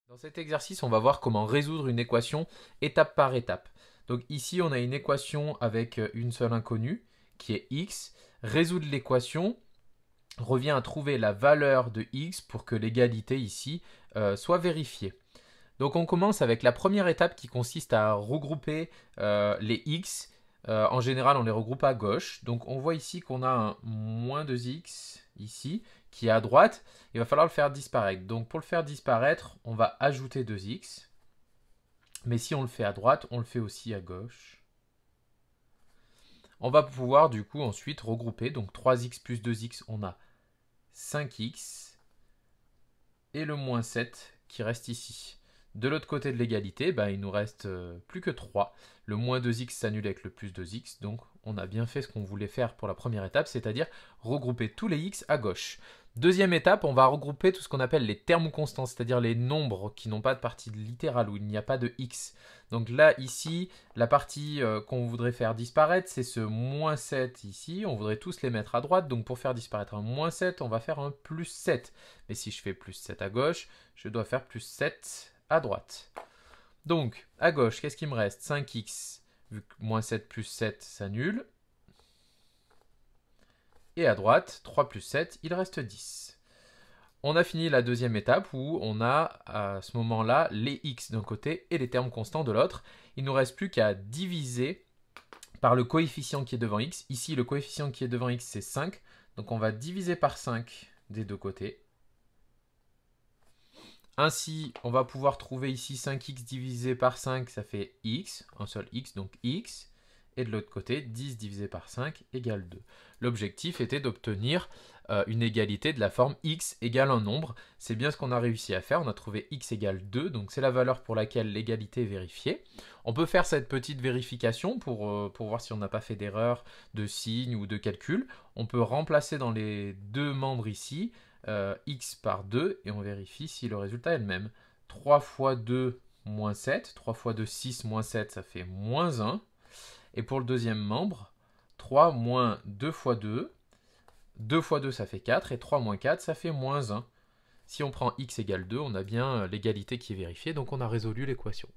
Dans cet exercice, on va voir comment résoudre une équation étape par étape. Donc ici, on a une équation avec une seule inconnue, qui est x. Résoudre l'équation revient à trouver la valeur de x pour que l'égalité ici soit vérifiée. Donc on commence avec la première étape qui consiste à regrouper les x. En général, on les regroupe à gauche. Donc on voit ici qu'on a un moins 2x ici qui est à droite. Il va falloir le faire disparaître. Donc pour le faire disparaître, on va ajouter 2x. Mais si on le fait à droite, on le fait aussi à gauche. On va pouvoir du coup ensuite regrouper. Donc 3x plus 2x, on a 5x. Et le moins 7 qui reste ici. De l'autre côté de l'égalité, il nous reste plus que 3. Le moins 2x s'annule avec le plus 2x, donc on a bien fait ce qu'on voulait faire pour la première étape, c'est-à-dire regrouper tous les x à gauche. Deuxième étape, on va regrouper tout ce qu'on appelle les termes constants, c'est-à-dire les nombres qui n'ont pas de partie littérale, où il n'y a pas de x. Donc là, ici, la partie qu'on voudrait faire disparaître, c'est ce moins 7 ici. On voudrait tous les mettre à droite, donc pour faire disparaître un moins 7, on va faire un plus 7. Mais si je fais plus 7 à gauche, je dois faire plus 7 à droite. Donc, à gauche, qu'est-ce qu'il me reste? 5x, vu que moins 7 plus 7 s'annule. Et à droite, 3 plus 7, il reste 10. On a fini la deuxième étape où on a à ce moment-là les x d'un côté et les termes constants de l'autre. Il ne nous reste plus qu'à diviser par le coefficient qui est devant x. Ici, le coefficient qui est devant x, c'est 5. Donc on va diviser par 5 des deux côtés. Ainsi, on va pouvoir trouver ici 5x divisé par 5, ça fait x, un seul x, donc x. Et de l'autre côté, 10 divisé par 5 égale 2. L'objectif était d'obtenir une égalité de la forme x égale un nombre. C'est bien ce qu'on a réussi à faire. On a trouvé x égale 2, donc c'est la valeur pour laquelle l'égalité est vérifiée. On peut faire cette petite vérification pour voir si on n'a pas fait d'erreur de signe ou de calcul. On peut remplacer dans les deux membres ici x par 2 et on vérifie si le résultat est le même. 3 fois 2 moins 7, 3 fois 2 6 moins 7 ça fait moins 1. Et pour le deuxième membre, 3 moins 2 fois 2, 2 fois 2 ça fait 4 et 3 moins 4 ça fait moins 1. Si on prend x égale 2, on a bien l'égalité qui est vérifiée, donc on a résolu l'équation.